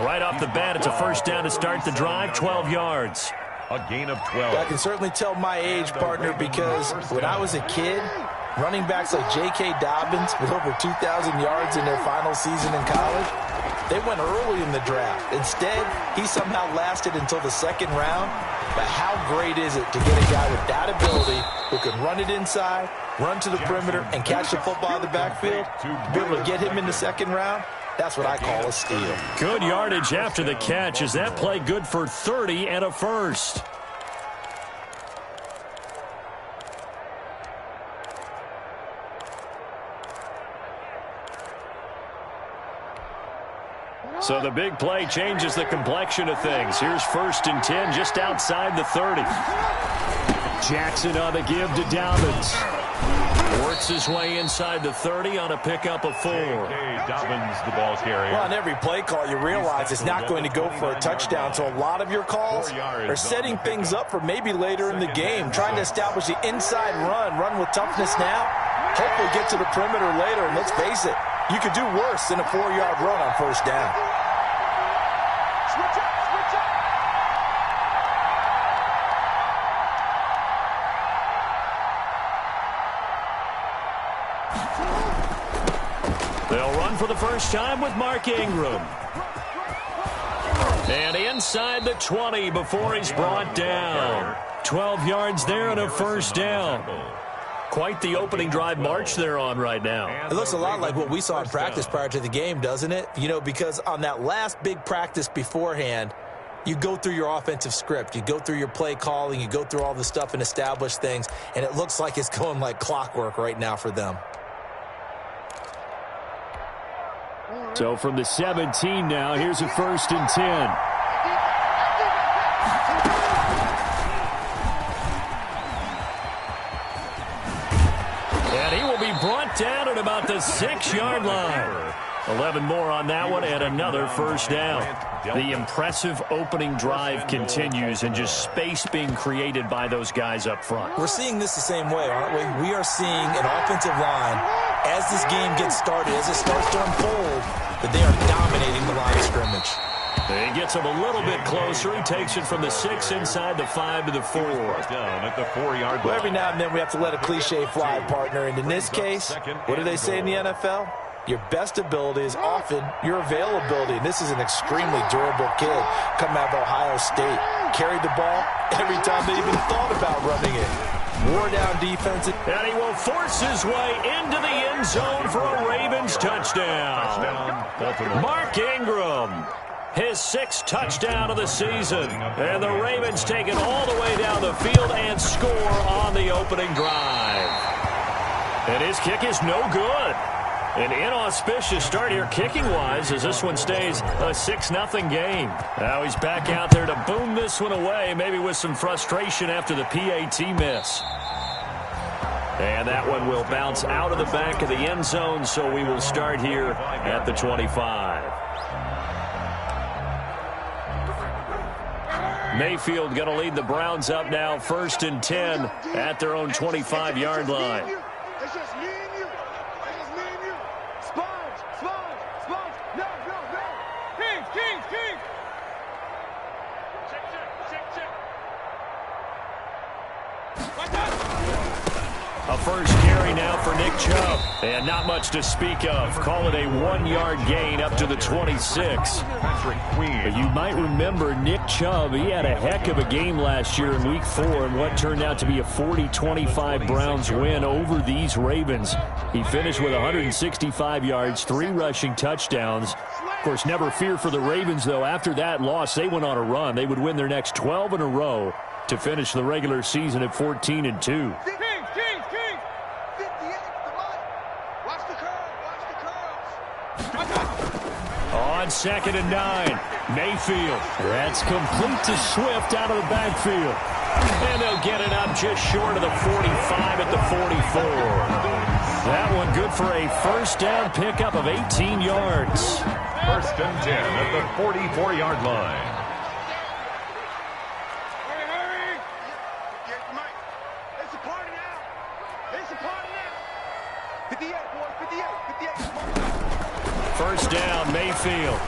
Right off the bat, it's a first down to start the drive, 12 yards. A gain of 12. I can certainly tell my age, partner, because when I was a kid, running backs like J.K. Dobbins with over 2,000 yards in their final season in college, they went early in the draft. Instead, he somehow lasted until the second round. But how great is it to get a guy with that ability who can run it inside, run to the perimeter, and catch the football in the backfield? To be able to get him in the second round, that's what I call a steal. Good yardage after the catch. Is that play good for 30 and a first? So the big play changes the complexion of things. Here's 1st and 10 just outside the 30. Jackson on the give to Dobbins. Works his way inside the 30 on a pickup of 4. Dobbins, the ball carrier. Well, on every play call, you realize it's not going to go for a touchdown. So a lot of your calls are setting things up for maybe later in the game, trying to establish the inside run with toughness now. Hopefully get to the perimeter later, and let's face it, you could do worse than a 4-yard run on first down. They'll run for the first time with Mark Ingram. And inside the 20 before he's brought down. 12 yards there and a first down. Quite the opening drive march they're on right now. It looks a lot like what we saw in practice prior to the game, doesn't it? You know, because on that last big practice beforehand, you go through your offensive script. You go through your play calling. You go through all the stuff and establish things. And it looks like it's going like clockwork right now for them. So from the 17 now, here's a 1st and 10. Brought down at about the 6-yard line. 11 more on that one and another first down. The impressive opening drive continues and just space being created by those guys up front. We're seeing this the same way, aren't we? We are seeing an offensive line, as this game gets started, as it starts to unfold, that they are dominating the line of scrimmage. He gets him a little bit closer. He takes it from the 6 inside the 5 to the 4. Down at the 4-yard line. Well, every now and then we have to let a cliche fly, partner. And in this case, what do they say in the NFL? Your best ability is often your availability. And this is an extremely durable kid coming out of Ohio State. Carried the ball every time they even thought about running it. Wore down defense. And he will force his way into the end zone for a Ravens touchdown. Mark Ingram. His 6th touchdown of the season. And the Ravens take it all the way down the field and score on the opening drive. And his kick is no good. An inauspicious start here kicking-wise as this one stays a 6-0 game. Now he's back out there to boom this one away, maybe with some frustration after the PAT miss. And that one will bounce out of the back of the end zone, so we will start here at the 25. Mayfield going to lead the Browns up now, 1st and 10 at their own 25-yard line. It's just me and you. It's just me and you. Sponge. No. Kings. Check. Like that. A first carry now for Nick Chubb. And not much to speak of. Call it a 1-yard gain up to the 26. But you might remember Nick Chubb, he had a heck of a game last year in Week 4 in what turned out to be a 40-25 Browns win over these Ravens. He finished with 165 yards, 3 rushing touchdowns. Of course, never fear for the Ravens, though. After that loss, they went on a run. They would win their next 12 in a row to finish the regular season at 14-2. On 2nd and 9, Mayfield. That's complete to Swift out of the backfield. And they'll get it up just short of the 45 at the 44. That one good for a first down pickup of 18 yards. 1st and 10 at the 44-yard line. Hurry. It's a party now. 58, boys. 58. 1st down, Mayfield.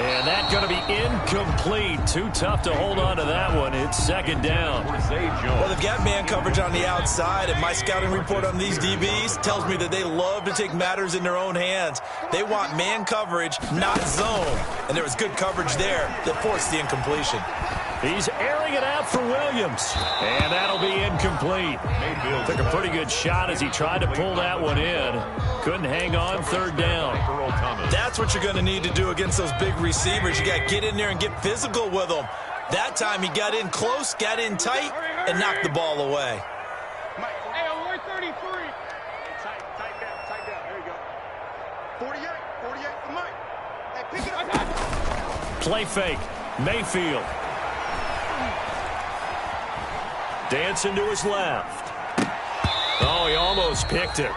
And that's going to be incomplete. Too tough to hold on to that one. It's second down. Well, they've got man coverage on the outside, and my scouting report on these DBs tells me that they love to take matters in their own hands. They want man coverage, not zone. And there was good coverage there that forced the incompletion. He's airing it out for Williams. And that'll be incomplete. Mayfield took a pretty good shot as he tried to pull that one in. Couldn't hang on, third down. That's what you're going to need to do against those big receivers. You got to get in there and get physical with them. That time he got in close, got in tight, and knocked the ball away. Hey, on 133. Tight down. There you go. 48 for Mike. Hey, pick it up. Play fake. Mayfield. Dancing to his left. Oh, he almost picked it.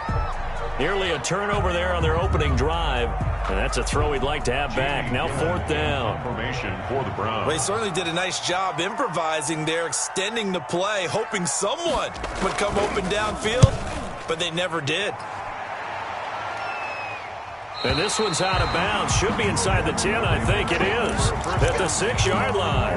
Nearly a turnover there on their opening drive. And that's a throw he'd like to have back. Now fourth down. Formation for the Browns. Well, he certainly did a nice job improvising there, extending the play, hoping someone would come open downfield, but they never did. And this one's out of bounds. Should be inside the 10, I think it is. At the 6-yard line.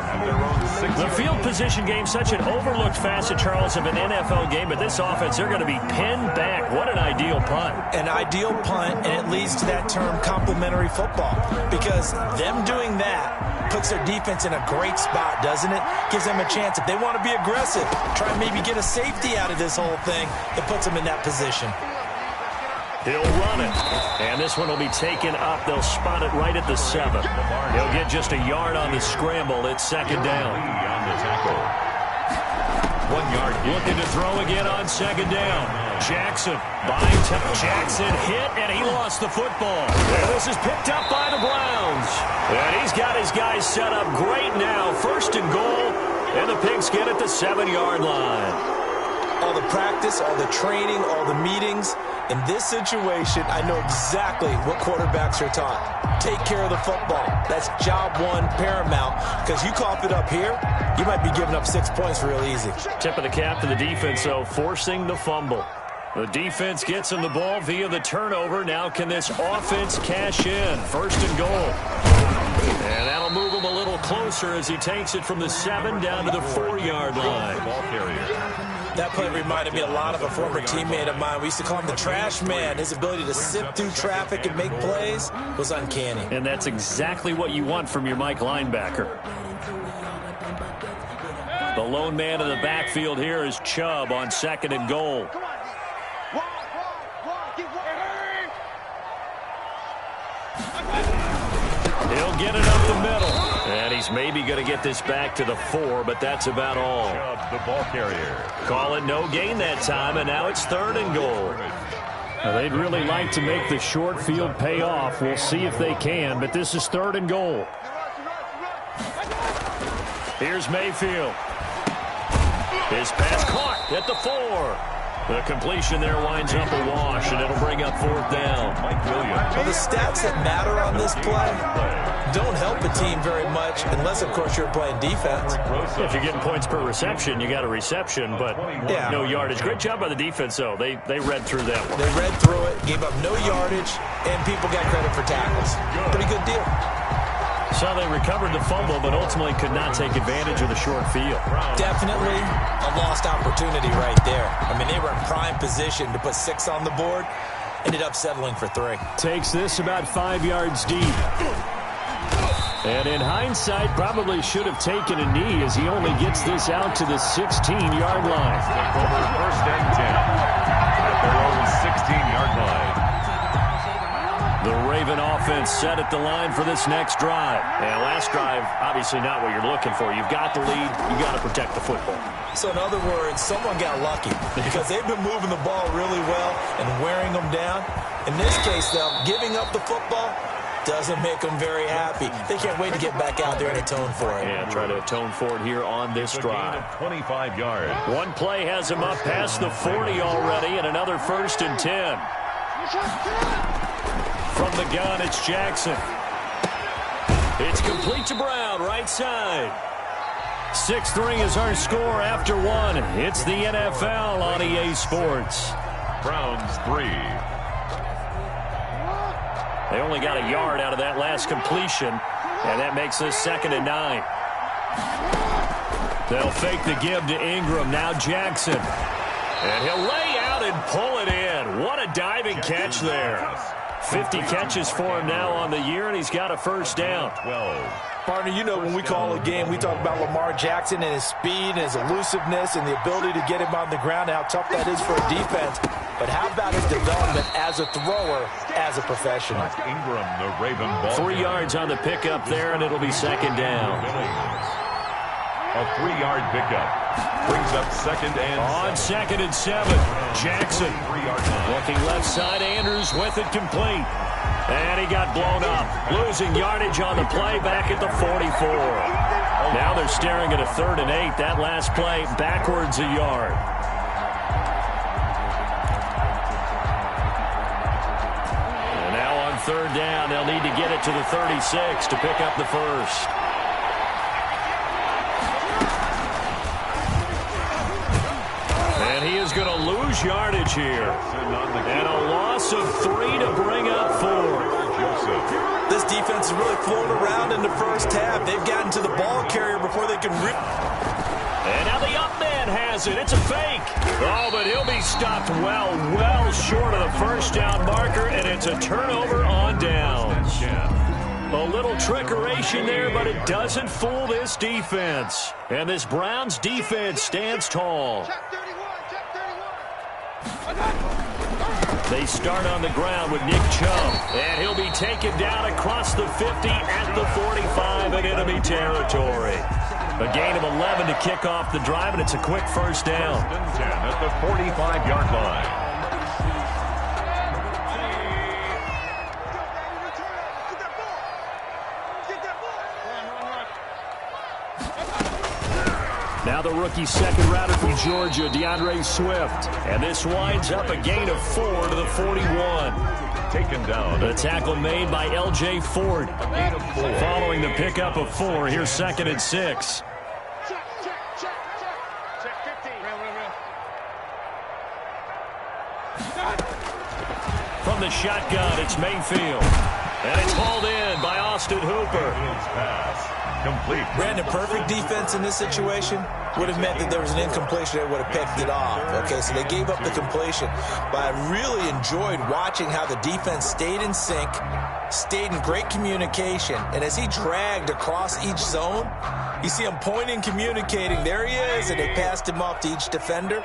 The field position game, such an overlooked facet, Charles, of an NFL game, but this offense, they're going to be pinned back. What an ideal punt. An ideal punt, and it leads to that term complementary football, because them doing that puts their defense in a great spot, doesn't it? Gives them a chance, if they want to be aggressive, try and maybe get a safety out of this whole thing, that puts them in that position. He'll run it. And this one will be taken up. They'll spot it right at the 7. He'll get just a yard on the scramble. It's second down. On the tackle. 1 yard. Looking to throw again on second down. Jackson. Jackson hit, and he lost the football. And this is picked up by the Browns. And he's got his guys set up great now. First and goal. And the Pigskin at the 7-yard line. All the practice, all the training, all the meetings. In this situation, I know exactly what quarterbacks are taught. Take care of the football. That's job one, paramount. Because you cough it up here, you might be giving up 6 points real easy. Tip of the cap to the defense, though, forcing the fumble. The defense gets him the ball via the turnover. Now can this offense cash in? First and goal. And that'll move him a little closer as he takes it from the 7 down to the 4-yard line. Ball carrier. That play reminded me a lot of a former teammate of mine. We used to call him the trash man. His ability to sift through traffic and make plays was uncanny. And that's exactly what you want from your Mike linebacker. The lone man in the backfield here is Chubb on second and goal. He'll get it up the middle. And he's maybe going to get this back to the 4, but that's about all. Chubb, the ball carrier. Call it no gain that time, and now it's third and goal. Now, they'd really like to make the short field pay off. We'll see if they can, but this is third and goal. Here's Mayfield. His pass caught at the 4. The completion there winds up a wash, and it'll bring up fourth down. Mike Williams. Well, the stats that matter on this play don't help a team very much unless, of course, you're playing defense. If you're getting points per reception, you got a reception, but no yardage. Great job by the defense, though. They read through that one. They read through it, gave up no yardage, and people got credit for tackles. Pretty good deal. So they recovered the fumble, but ultimately could not take advantage of the short field. Definitely a lost opportunity right there. I mean, they were in prime position to put 6 on the board. Ended up settling for 3. Takes this about 5 yards deep. And in hindsight, probably should have taken a knee as he only gets this out to the 16-yard line. First and 10 at their own 16-yard line. The Raven offense set at the line for this next drive. And last drive, obviously not what you're looking for. You've got the lead. You've got to protect the football. So in other words, someone got lucky because they've been moving the ball really well and wearing them down. In this case, though, giving up the football doesn't make them very happy. They can't wait to get back out there and atone for it. Yeah, try to atone for it here on this drive. 25 yards. One play has him up past the 40 already, and another first and 10. From the gun, it's Jackson. It's complete to Brown, right side. 6-3 is our score after 1. It's the NFL on EA Sports. Browns 3. They only got a yard out of that last completion. And that makes this 2nd and 9. They'll fake the give to Ingram. Now Jackson. And he'll lay out and pull it in. What a diving catch there. 50 catches for him now on the year, and he's got a first down. 12. Partner, you know when we call a game, we talk about Lamar Jackson and his speed and his elusiveness and the ability to get him on the ground and how tough that is for a defense. But how about his development as a thrower, as a professional? Ingram, the Raven ball. 3 yards on the pickup there, and it'll be 2nd down. A 3-yard pickup. Brings up 2nd and On 2nd and 7, Jackson. 3-yard line. Looking left side, Andrews with it complete. And he got blown up. Losing yardage on the play back at the 44. Now they're staring at a 3rd and 8. That last play backwards a yard. And now on 3rd down, they'll need to get it to the 36 to pick up the first. And he is going to lose yardage here. And a loss of 3 to bring up 4. This defense is really flown around in the first half. They've gotten to the ball carrier before they can rip. And now the up man has it. It's a fake. Oh, but he'll be stopped well short of the first down marker, and it's a turnover on downs. A little trickeration there, but it doesn't fool this defense. And this Browns defense stands tall. Check 31, check 31. They start on the ground with Nick Chubb, and he'll be taken down across the 50 at the 45 in enemy territory. A gain of 11 to kick off the drive, and it's a quick first down. 10 at the 45-yard line. Now the rookie second rounder from Georgia, DeAndre Swift. And this winds up a gain of 4 to the 41. Taken down. The tackle made by L.J. Ford. Following the pickup of 4, here's 2nd and 6. Check 15. From the shotgun, it's Mayfield. And it's hauled in by Austin Hooper. Pass. Complete. Brandon, perfect defense in this situation would have meant that there was an incompletion that would have picked it off. Okay, so they gave up the completion. But I really enjoyed watching how the defense stayed in sync, stayed in great communication. And as he dragged across each zone, you see him pointing, communicating. There he is, and they passed him off to each defender.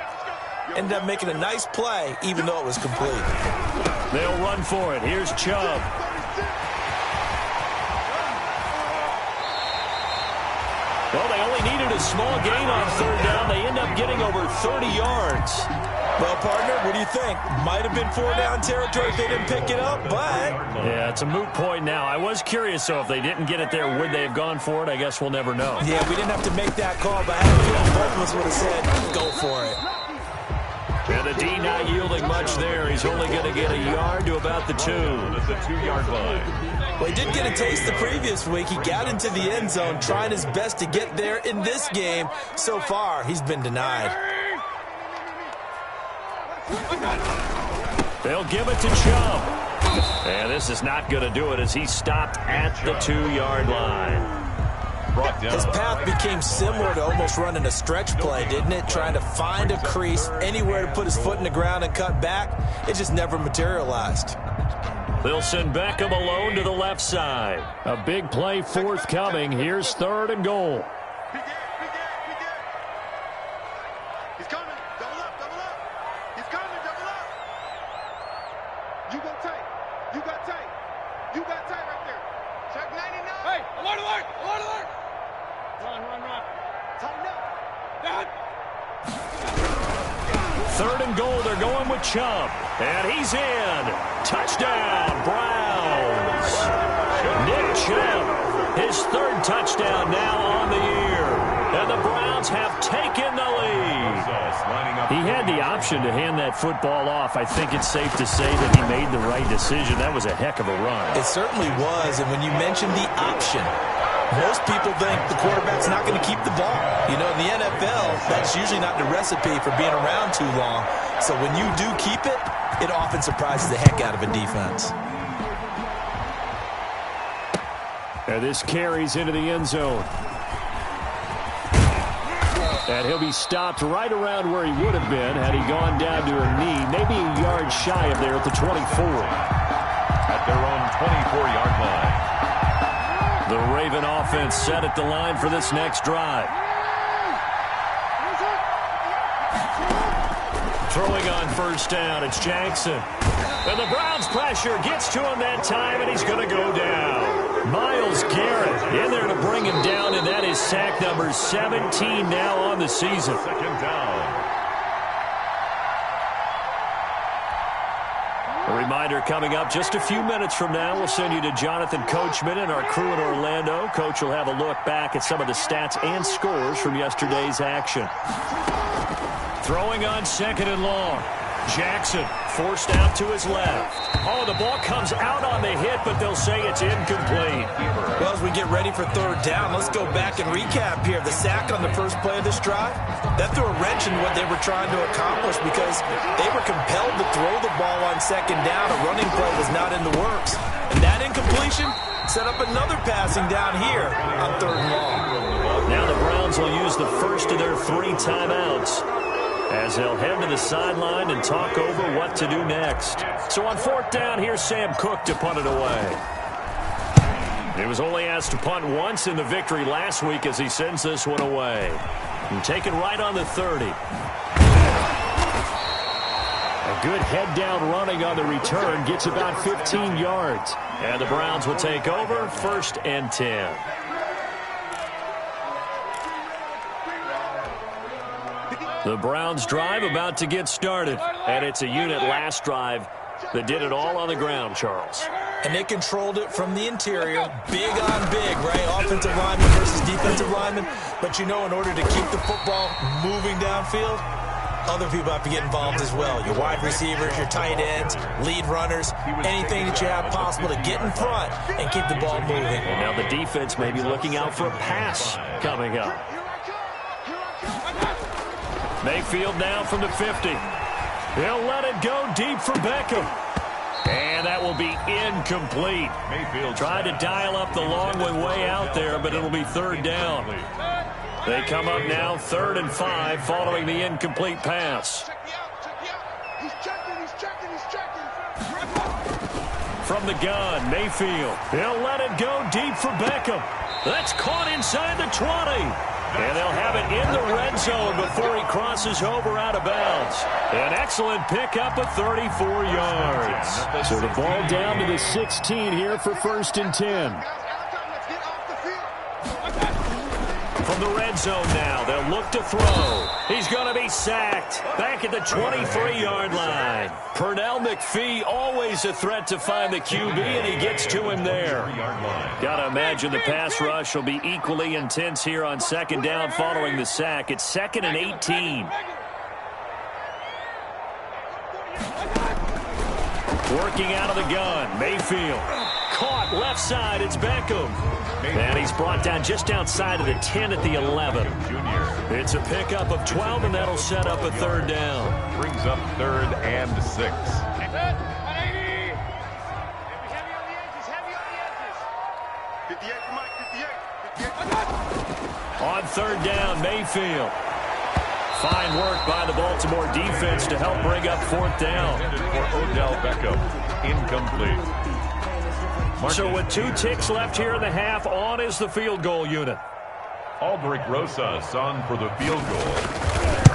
Ended up making a nice play, even though it was complete. They'll run for it. Here's Chubb. Well, they only needed a small gain on 3rd down. They end up getting over 30 yards. Well, partner, what do you think? Might have been 4-down territory if they didn't pick it up, but... Yeah, it's a moot point now. I was curious, though, if they didn't get it there, would they have gone for it? I guess we'll never know. Yeah, we didn't have to make that call, but I have a feeling both of us would have said, go for it. And the D not yielding much there. He's only going to get a yard to about the 2. At the 2-yard line. Well, he did get a taste the previous week. He got into the end zone, trying his best to get there in this game. So far, he's been denied. They'll give it to Chubb. And this is not going to do it as he stopped at the 2-yard line. Brought down. His path became similar to almost running a stretch play, didn't it? Trying to find a crease, anywhere to put his foot in the ground and cut back. It just never materialized. They'll send Beckham alone to the left side. A big play forthcoming. Here's 3rd and goal. He's coming. Double up. He's coming. Double up. You go tight. You got tight. You got tight right there. Check 99. Hey, alert. Run. Tighten up. Down. 3rd and goal. They're going with Chubb. And he's in. Touchdown, Browns. Nick Chubb, his 3rd touchdown now on the year. And the Browns have taken the lead. He had the option to hand that football off. I think it's safe to say that he made the right decision. That was a heck of a run. It certainly was, and when you mentioned the option, most people think the quarterback's not going to keep the ball. You know, in the NFL, that's usually not the recipe for being around too long. So when you do keep it, it often surprises the heck out of a defense. And this carries into the end zone. And he'll be stopped right around where he would have been had he gone down to a knee, maybe a yard shy of there at the 24. At their own 24-yard line. The Raven offense set at the line for this next drive. Throwing on first down, it's Jackson. And the Browns' pressure gets to him that time, and he's going to go down. Myles Garrett in there to bring him down, and that is sack number 17 now on the season. Second down. A reminder coming up just a few minutes from now, we'll send you to Jonathan Coachman and our crew in Orlando. Coach will have a look back at some of the stats and scores from yesterday's action. Throwing on second and long. Jackson forced out to his left. Oh, the ball comes out on the hit, but they'll say it's incomplete. Well, as we get ready for third down, let's go back and recap here. The sack on the first play of this drive, that threw a wrench in what they were trying to accomplish because they were compelled to throw the ball on second down. A running play was not in the works. And that incompletion set up another passing down here on third and long. Now the Browns will use the first of their 3 timeouts as they'll head to the sideline and talk over what to do next. So on fourth down, here's Sam Cook to punt it away. He was only asked to punt once in the victory last week as he sends this one away. And taken right on the 30. A good head-down running on the return gets about 15 yards. And the Browns will take over, 1st and 10. The Browns drive about to get started. And it's a unit last drive that did it all on the ground, Charles. And they controlled it from the interior, big on big, right? Offensive lineman versus defensive lineman. But you know, in order to keep the football moving downfield, other people have to get involved as well. Your wide receivers, your tight ends, lead runners, anything that you have possible to get in front and keep the ball moving. And now the defense may be looking out for a pass coming up. Mayfield now from the 50. He'll let it go deep for Beckham. And that will be incomplete. Mayfield tried to dial up the long way out there, but it'll be third down. They come up now 3rd and 5 following the incomplete pass. From the gun, Mayfield. He'll let it go deep for Beckham. That's caught inside the 20. And they'll have it in the red zone before he crosses over out of bounds. An excellent pickup of 34 yards. So the ball down to the 16 here for 1st and 10. From the red zone now, they'll look to throw. He's going to be sacked back at the 23-yard line. Pernell McPhee, always a threat to find the QB, and he gets to him there. Got to imagine the pass rush will be equally intense here on 2nd down following the sack. It's 2nd and 18. Working out of the gun, Mayfield. Caught left side, it's Beckham. And he's brought down just outside of the 10 at the 11. It's a pickup of 12, and that'll set up a 3rd down. Brings up 3rd and 6. On 3rd down, Mayfield. Fine work by the Baltimore defense to help bring up 4th down. For Odell Beckham, incomplete. So with 2 ticks left here in the half, on is the field goal unit. Aldrich Rosas on for the field goal.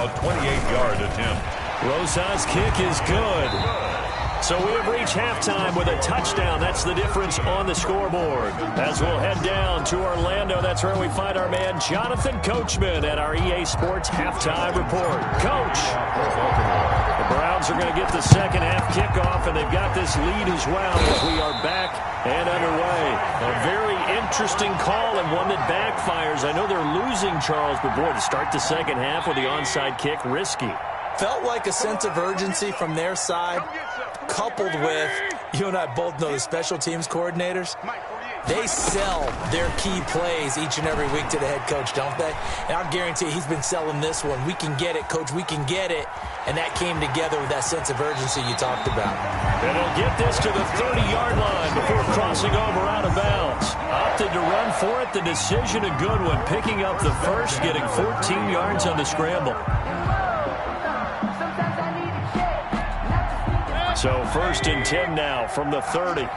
A 28-yard attempt. Rosas' kick is good. So we have reached halftime with a touchdown. That's the difference on the scoreboard. As we'll head down to Orlando, that's where we find our man Jonathan Coachman at our EA Sports Halftime Report. Coach, the Browns are going to get the second half kickoff, and they've got this lead as well as we are back and underway. A very interesting call and one that backfires. I know they're losing, Charles, but boy, to start the second half with the onside kick, risky. Felt like a sense of urgency from their side, coupled with, you and I both know the special teams coordinators, they sell their key plays each and every week to the head coach, don't they? And I guarantee he's been selling this one. We can get it, coach, we can get it. And that came together with that sense of urgency you talked about. And they'll get this to the 30-yard line before crossing over out of bounds. Up to opted to run for it. The decision a good one, picking up the first, getting 14 yards on the scramble. So 1st and 10 now from the 30.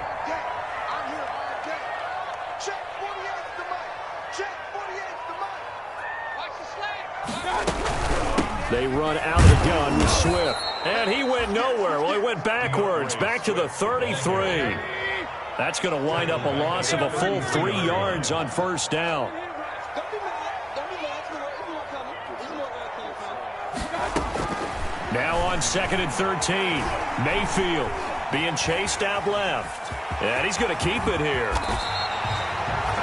They run out of the gun with Swift. And he went nowhere. Well, he went backwards, back to the 33. That's going to wind up a loss of a full 3 yards on 1st down. Now on 2nd and 13. Mayfield being chased out left. And he's going to keep it here.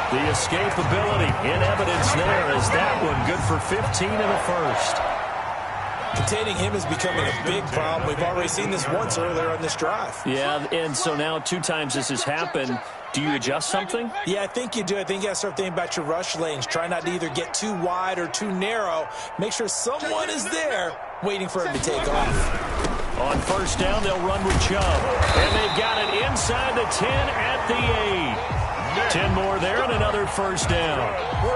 The escapability in evidence there as that one good for 15 in the first. Containing him is becoming a big problem. We've already seen this once earlier on this drive. Yeah, and so now 2 times this has happened. Do you adjust something? Yeah, I think you do. I think you got to start thinking about your rush lanes. Try not to either get too wide or too narrow. Make sure someone is there waiting for him to take off. On 1st down, they'll run with Chubb. And they've got it inside the 10 at the 8. 10 more there and another 1st down.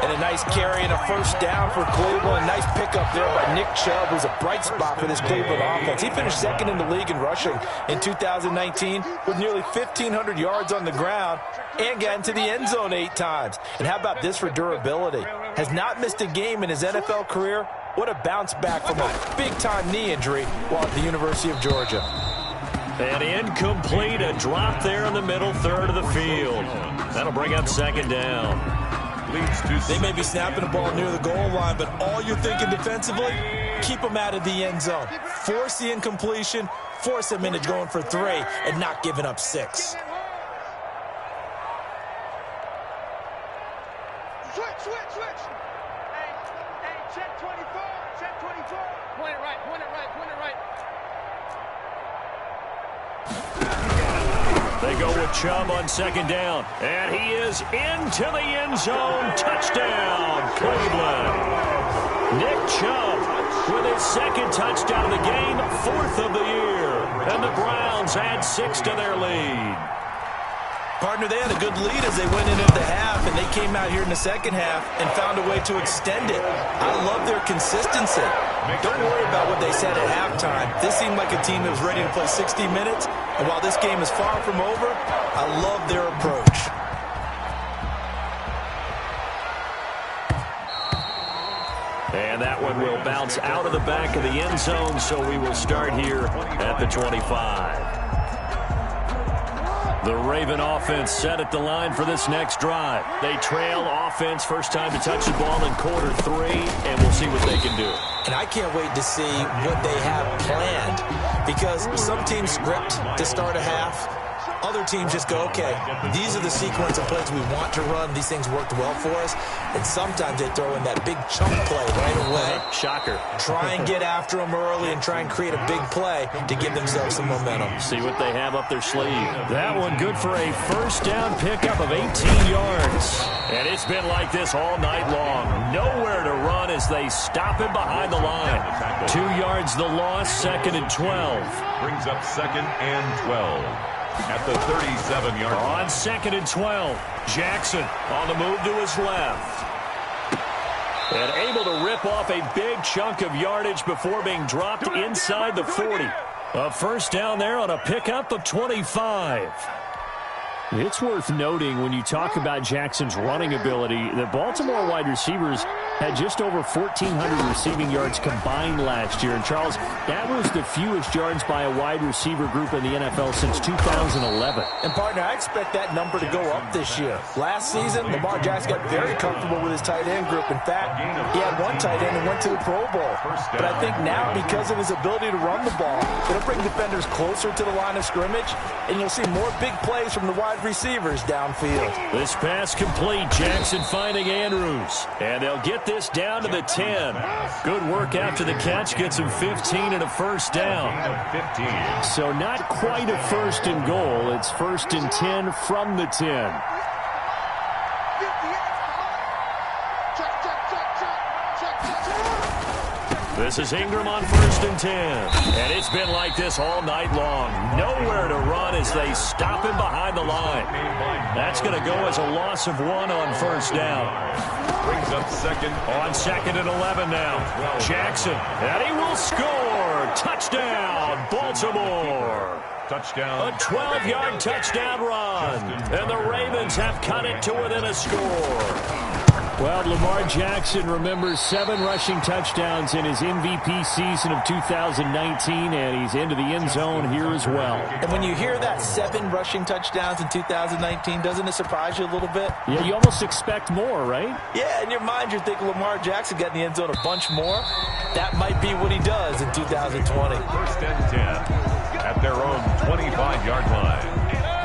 And a nice carry and a 1st down for Cleveland. A nice pickup there by Nick Chubb, who's a bright spot for this Cleveland offense. He finished 2nd in the league in rushing in 2019 with nearly 1,500 yards on the ground and got into the end zone 8 times. And how about this for durability? Has not missed a game in his NFL career. What a bounce back from a big-time knee injury while at the University of Georgia. And incomplete, a drop there in the middle third of the field. That'll bring up 2nd down. They may be snapping the ball near the goal line, but all you're thinking defensively, keep them out of the end zone. Force the incompletion, force them into going for 3, and not giving up 6. Switch. Hey, check 24. Check 24. Point it right. They go with Chubb on 2nd down. And he is into the end zone. Touchdown, Cleveland. Nick Chubb with his 2nd touchdown of the game, 4th of the year. And the Browns add 6 to their lead. Partner, they had a good lead as they went into the half, and they came out here in the 2nd half and found a way to extend it. I love their consistency. Don't worry about what they said at halftime. This seemed like a team that was ready to play 60 minutes, and while this game is far from over, I love their approach. And that one will bounce out of the back of the end zone, so we will start here at the 25. The Raven offense set at the line for this next drive. They trail offense, first time to touch the ball in quarter 3, and we'll see what they can do. And I can't wait to see what they have planned, because some teams script to start a half. Other teams just go, okay, these are the sequence of plays we want to run. These things worked well for us. And sometimes they throw in that big chunk play right away. Shocker. Try and get after them early and try and create a big play to give themselves some momentum. See what they have up their sleeve. That one good for a 1st down pickup of 18 yards. And it's been like this all night long. Nowhere to run as they stop him behind the line. 2 yards the loss, 2nd and 12. Brings up 2nd and 12. At the 37-yard line. On 2nd and 12, Jackson on the move to his left. And able to rip off a big chunk of yardage before being dropped inside the 40. A 1st down there on a pickup of 25. It's worth noting when you talk about Jackson's running ability, the Baltimore wide receivers had just over 1,400 receiving yards combined last year. And, Charles, that was the fewest yards by a wide receiver group in the NFL since 2011. And, partner, I expect that number to go up this year. Last season, Lamar Jackson got very comfortable with his tight end group. In fact, he had one tight end and went to the Pro Bowl. But I think now, because of his ability to run the ball, it'll bring defenders closer to the line of scrimmage, and you'll see more big plays from the wide receivers downfield. This pass complete. Jackson finding Andrews. And they'll get this down to the 10. Good work after the catch. Gets him 15 and a 1st down. 15. So not quite a 1st and goal. It's 1st and 10 from the 10. This is Ingram on 1st and 10. And it's been like this all night long. Nowhere to run as they stop him behind the line. That's going to go as a loss of 1 on 1st down. Brings up second. On 2nd and 11 now. Jackson. And he will score. Touchdown, Baltimore. Touchdown. A 12-yard touchdown run. And the Ravens have cut it to within a score. Well, Lamar Jackson remembers 7 rushing touchdowns in his MVP season of 2019, and he's into the end zone here as well. And when you hear that 7 rushing touchdowns in 2019, doesn't it surprise you a little bit? Yeah, you almost expect more, right? Yeah, in your mind you're thinking Lamar Jackson got in the end zone a bunch more. That might be what he does in 2020. 1st and 10 at their own 25-yard line.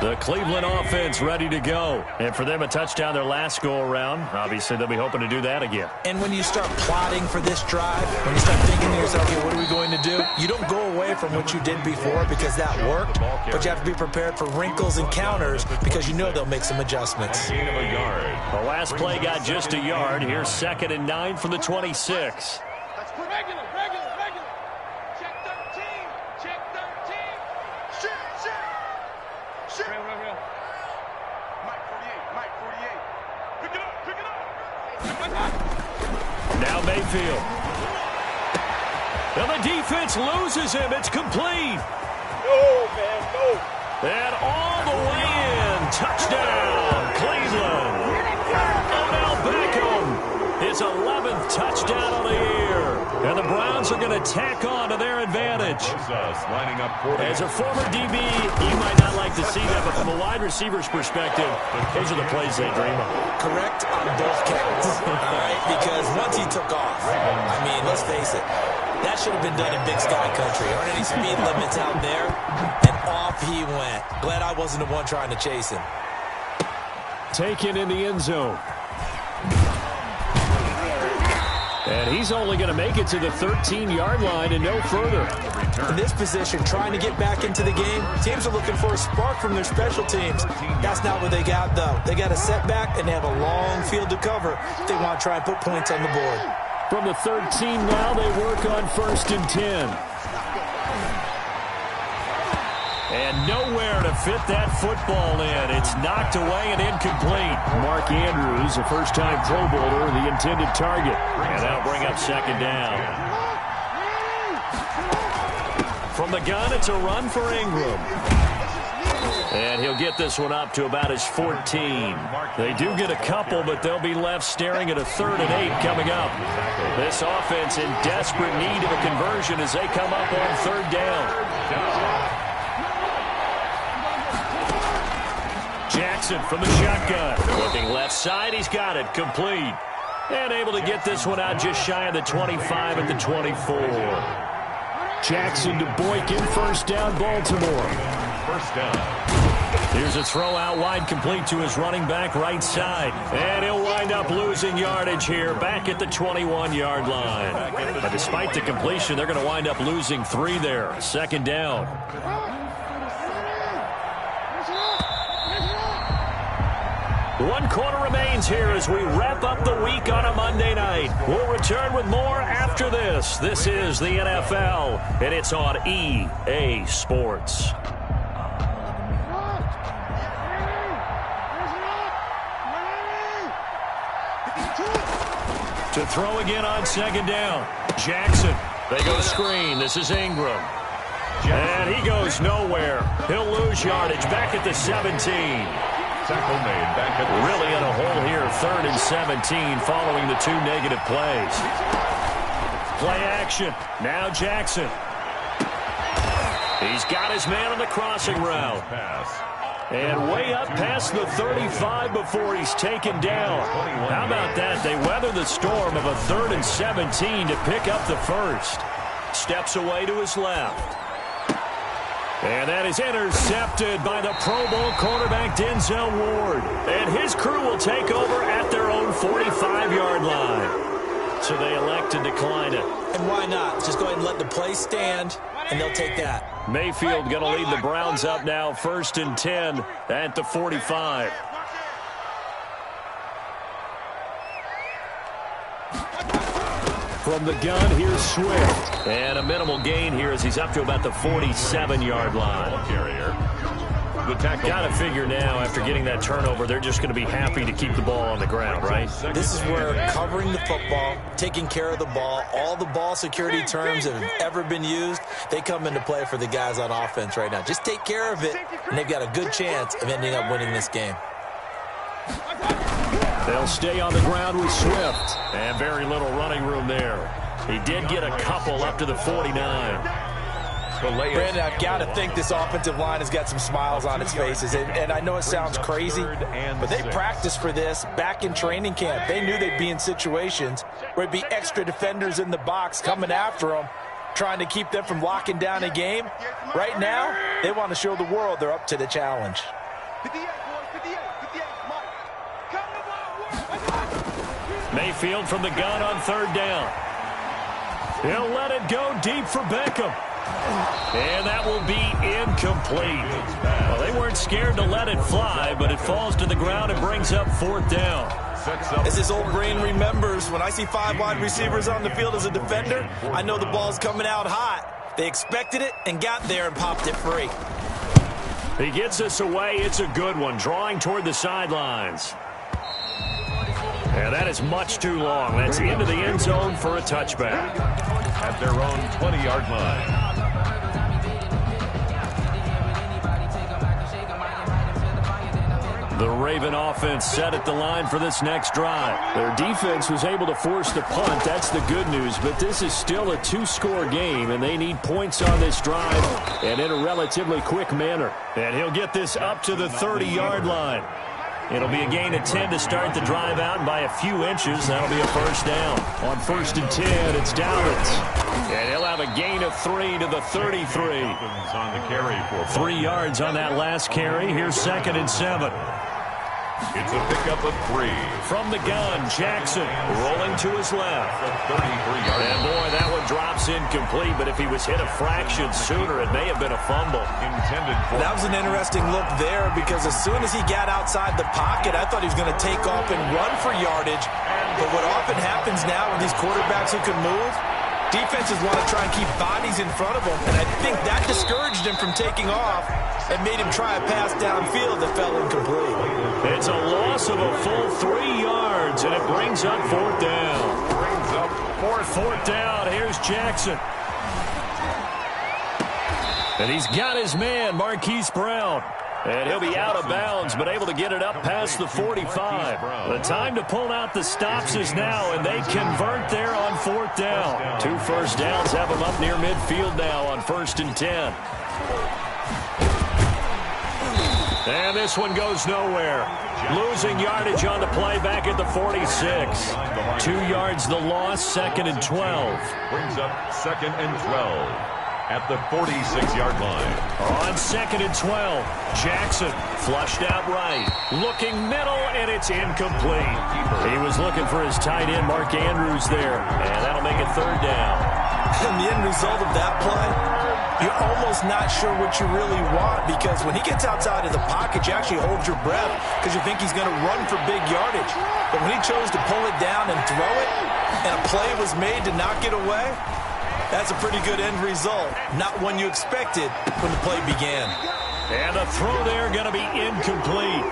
The Cleveland offense ready to go. And for them, a touchdown their last go-around. Obviously, they'll be hoping to do that again. And when you start plotting for this drive, when you start thinking to yourself, okay, what are we going to do? You don't go away from what you did before because that worked, but you have to be prepared for wrinkles and counters because you know they'll make some adjustments. Gain of a yard. The last play got just a yard. Here's 2nd and 9 from the 26. Regular. Check 13. Check 13. Shit. Real. Mike 48. Pick it up. Now Mayfield. And the defense loses him. It's complete. No. And all the way in. Touchdown, Cleveland. Odell Beckham, his 11th touchdown of the year. And the Browns are going to tack on to their advantage. Lining up for As a former DB, you might not like to see that, but from a wide receiver's perspective, those are the plays they dream of. Correct on both counts, all right? Because once he took off, I mean, let's face it, that should have been done in Big Sky Country. Aren't any speed limits out there? And off he went. Glad I wasn't the one trying to chase him. Taken in the end zone. And he's only going to make it to the 13-yard line and no further. In this position, trying to get back into the game, teams are looking for a spark from their special teams. That's not what they got, though. They got a setback, and they have a long field to cover if they want to try and put points on the board. From the 13 now, they work on 1st and 10. And nowhere to fit that football in. It's knocked away and incomplete. Mark Andrews, a first-time Pro Bowler, the intended target. And that'll bring up 2nd down. From the gun, it's a run for Ingram. And he'll get this one up to about his 14. They do get a couple, but they'll be left staring at a 3rd and 8 coming up. This offense in desperate need of a conversion as they come up on 3rd down. Jackson from the shotgun. Looking left side, he's got it. Complete. And able to get this one out just shy of the 25 at the 24. Jackson to Boykin, 1st down, Baltimore. 1st down. Here's a throw out wide, complete to his running back right side. And he'll wind up losing yardage here, back at the 21-yard line. But despite the completion, they're going to wind up losing 3 there. 2nd down. 1 quarter remains here as we wrap up the week on a Monday night. We'll return with more after this. This is the NFL, and it's on EA Sports. To throw again on 2nd down. Jackson. They go screen. This is Ingram. And he goes nowhere. He'll lose yardage back at the 17. Tackle made back at the really in a hole here, 3rd and 17 following the 2 negative plays. Play action. Now Jackson. He's got his man on the crossing route. And way up past the 35 before he's taken down. How about that? They weather the storm of a 3rd and 17 to pick up the 1st. Steps away to his left. And that is intercepted by the Pro Bowl quarterback Denzel Ward. And his crew will take over at their own 45-yard line. So they elect to decline it. And why not? Just go ahead and let the play stand, and they'll take that. Mayfield going to lead the Browns up now, 1st and 10 at the 45. From the gun, here's Swift. And a minimal gain here as he's up to about the 47-yard line. Got to figure now, after getting that turnover, they're just going to be happy to keep the ball on the ground, right? This is where covering the football, taking care of the ball, all the ball security terms that have ever been used, they come into play for the guys on offense right now. Just take care of it, and they've got a good chance of ending up winning this game. They'll stay on the ground with Swift. And very little running room there. He did get a couple up to the 49. Brandon, I've got to think this offensive line has got some smiles on its faces. And I know it sounds crazy, but they practiced for this back in training camp. They knew they'd be in situations where it'd be extra defenders in the box coming after them, trying to keep them from locking down a game. Right now, they want to show the world they're up to the challenge. Mayfield from the gun on third down. He'll let it go deep for Beckham. And that will be incomplete. Well, they weren't scared to let it fly, but it falls to the ground and brings up fourth down. As his old brain remembers, when I see 5 wide receivers on the field as a defender, I know the ball's coming out hot. They expected it and got there and popped it free. He gets us away. It's a good one, drawing toward the sidelines. And that is much too long. That's into the end zone for a touchback. At their own 20-yard line. The Raven offense set at the line for this next drive. Their defense was able to force the punt. That's the good news. But this is still a 2-score game, and they need points on this drive and in a relatively quick manner. And he'll get this up to the 30-yard line. It'll be a gain of 10 to start the drive out, and by a few inches, that'll be a first down. On 1st and 10, it's Dowdens. And he'll have a gain of 3 to the 33. On the carry for 3 yards on that last carry. Here's 2nd and 7. It's a pickup of 3. From the gun, Jackson rolling to his left. 33-yard. And boy, that one drops incomplete, but if he was hit a fraction sooner, it may have been a fumble. Intended for. That was an interesting look there, because as soon as he got outside the pocket, I thought he was going to take off and run for yardage. But what often happens now with these quarterbacks who can move, defenses want to try and keep bodies in front of them, and I think that discouraged him from taking off and made him try a pass downfield that fell incomplete. It's a loss of a full 3 yards, and it brings up fourth down. Fourth down. Here's Jackson. And he's got his man, Marquise Brown. And he'll be out of bounds, but able to get it up past the 45. The time to pull out the stops is now, and they convert there on fourth down. 2 first downs have them up near midfield now on 1st and 10. And this one goes nowhere. Losing yardage on the play back at the 46. 2 yards the loss, 2nd and 12. Brings up 2nd and 12. At the 46-yard line. On 2nd and 12, Jackson flushed out right. Looking middle, and it's incomplete. He was looking for his tight end, Mark Andrews, there. And that'll make it 3rd down. And the end result of that play, you're almost not sure what you really want, because when he gets outside of the pocket, you actually hold your breath because you think he's going to run for big yardage. But when he chose to pull it down and throw it, and a play was made to knock it away, that's a pretty good end result. Not one you expected when the play began. And the throw there going to be incomplete.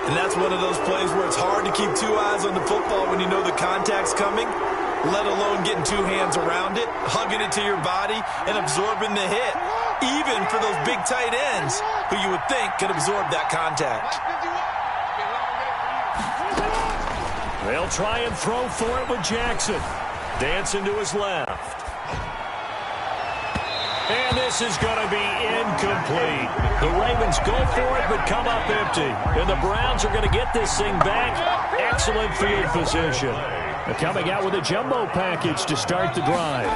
And that's one of those plays where it's hard to keep 2 eyes on the football when you know the contact's coming, let alone getting 2 hands around it, hugging it to your body, and absorbing the hit. Even for those big tight ends who you would think could absorb that contact. They'll try and throw for it with Jackson. Dancing to his left. And this is going to be incomplete. The Ravens go for it, but come up empty. And the Browns are going to get this thing back. Excellent field position. Coming out with a jumbo package to start the drive.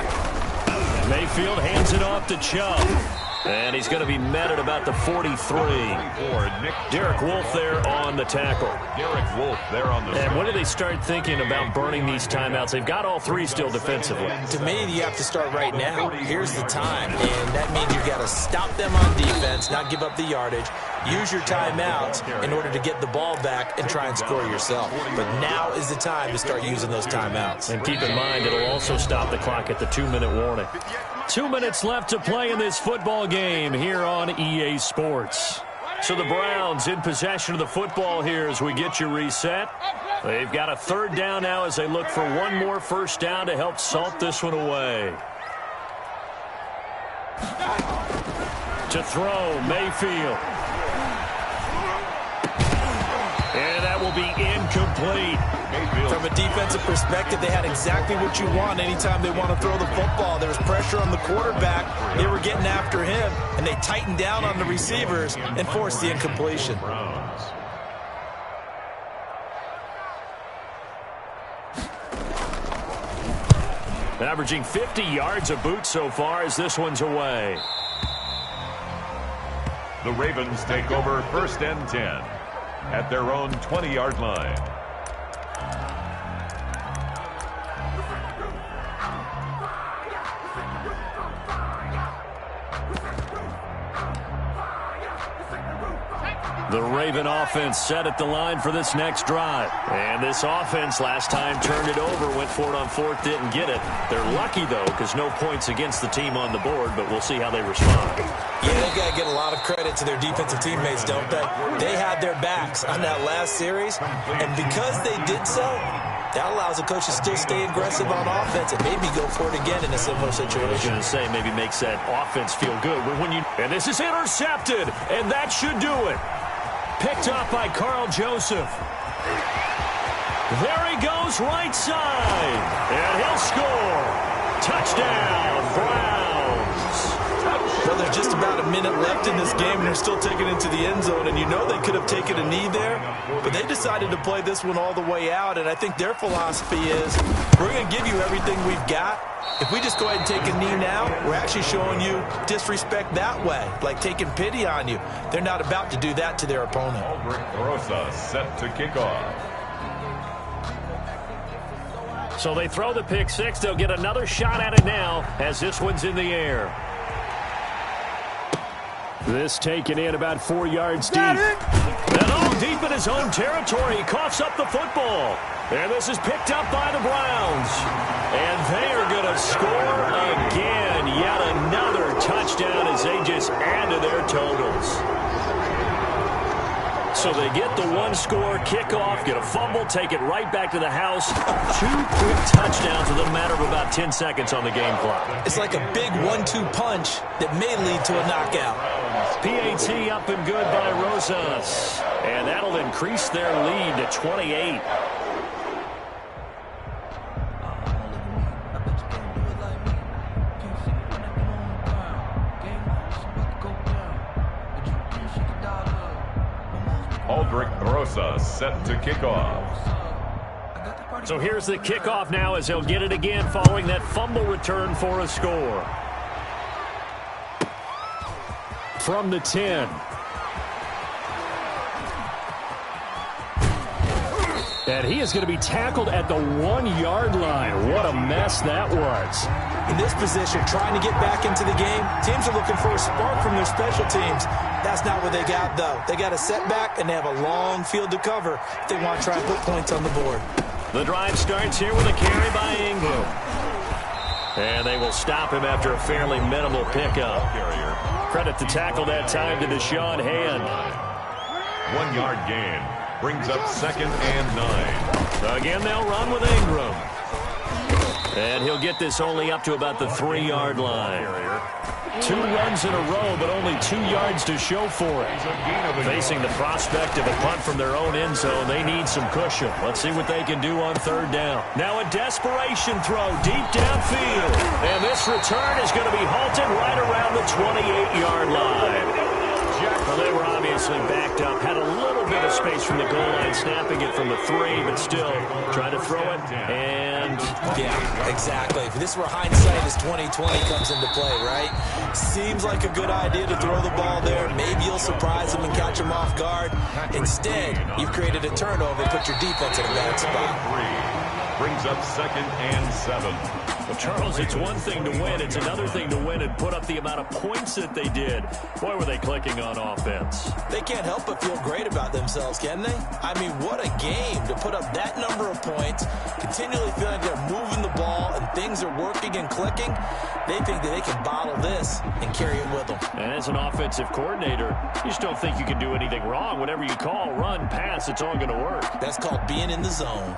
Mayfield hands it off to Chubb. And he's going to be met at about the 43. Derek Wolfe there on the tackle. Derek Wolfe there on the And when do they start thinking about burning these timeouts? They've got all three still defensively. To me, you have to start right now. Here's the time, and that means you've got to stop them on defense, not give up the yardage, use your timeouts in order to get the ball back and try and score yourself. But now is the time to start using those timeouts. And keep in mind, it'll also stop the clock at the 2-minute warning. 2 minutes left to play in this football game here on EA Sports. So the Browns in possession of the football here as we get you reset. They've got a third down now as they look for one more first down to help salt this one away. To throw, Mayfield. And that will be incomplete. From a defensive perspective, they had exactly what you want anytime they want to throw the football. There was pressure on the quarterback. They were getting after him, and they tightened down on the receivers and forced the incompletion. Averaging 50 yards a boot so far as this one's away. The Ravens take over 1st and 10 at their own 20-yard line. The Raven offense set at the line for this next drive. And this offense last time turned it over, went for it on 4th, didn't get it. They're lucky, though, because no points against the team on the board, but we'll see how they respond. Yeah, they got to get a lot of credit to their defensive teammates, don't they? They had their backs on that last series, and because they did so, that allows the coach to still stay aggressive on offense and maybe go for it again in a similar situation. I was going to say, maybe makes that offense feel good. And this is intercepted, and that should do it. Picked up by Carl Joseph. There he goes, right side. And he'll score. Touchdown, Browns. Well, there's just about a minute left in this game, and they're still taking it into the end zone. And you know they could have taken a knee there, but they decided to play this one all the way out. And I think their philosophy is, we're going to give you everything we've got. If we just go ahead and take a knee now, we're actually showing you disrespect that way, like taking pity on you. They're not about to do that to their opponent. Rosa set to kick off. So they throw the pick six. They'll get another shot at it now as this one's in the air. This taken in about 4 yards deep. And all deep in his own territory. He coughs up the football. And this is picked up by the Browns. And they are going to score again. Yet another touchdown as they just add to their totals. So they get the one-score kickoff, get a fumble, take it right back to the house. 2 quick touchdowns with a matter of about 10 seconds on the game clock. It's like a big 1-2 punch that may lead to a knockout. PAT up and good by Rosas. And that'll increase their lead to 28. Rosa set to kick off. So here's the kickoff now as they'll get it again following that fumble return for a score. From the 10. And he is going to be tackled at the 1-yard line. What a mess that was. In this position, trying to get back into the game, teams are looking for a spark from their special teams. That's not what they got, though. They got a setback, and they have a long field to cover if they want to try and put points on the board. The drive starts here with a carry by Ingram. And they will stop him after a fairly minimal pickup. Credit the tackle that time to Deshaun Hand. 1-yard gain. Brings up 2nd and 9. Again, they'll run with Ingram. And he'll get this only up to about the 3-yard line. 2 runs in a row, but only 2 yards to show for it. Facing the prospect of a punt from their own end zone, they need some cushion. Let's see what they can do on 3rd down. Now a desperation throw deep downfield. And this return is going to be halted right around the 28-yard line. Well, they were obviously backed up, had a little bit of space from the goal line, snapping it from the 3, but still trying to throw it, and... Yeah, exactly. If this were hindsight as 2020 comes into play, right? Seems like a good idea to throw the ball there. Maybe you'll surprise them and catch them off guard. Instead, you've created a turnover, put your defense in a bad spot. Brings up 2nd and 7. Well, Charles, it's one thing to win. It's another thing to win and put up the amount of points that they did. Boy, were they clicking on offense. They can't help but feel great about themselves, can they? I mean, what a game to put up that number of points, continually feeling like they're moving the ball and things are working and clicking. They think that they can bottle this and carry it with them. And as an offensive coordinator, you just don't think you can do anything wrong. Whatever you call, run, pass, it's all going to work. That's called being in the zone.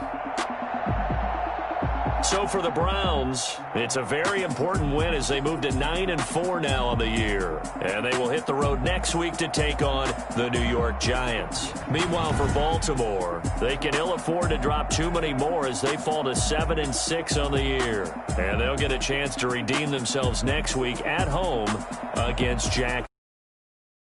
So for the Browns, it's a very important win as they move to 9-4 now on the year. And they will hit the road next week to take on the New York Giants. Meanwhile, for Baltimore, they can ill afford to drop too many more as they fall to 7-6 on the year. And they'll get a chance to redeem themselves next week at home against Jack.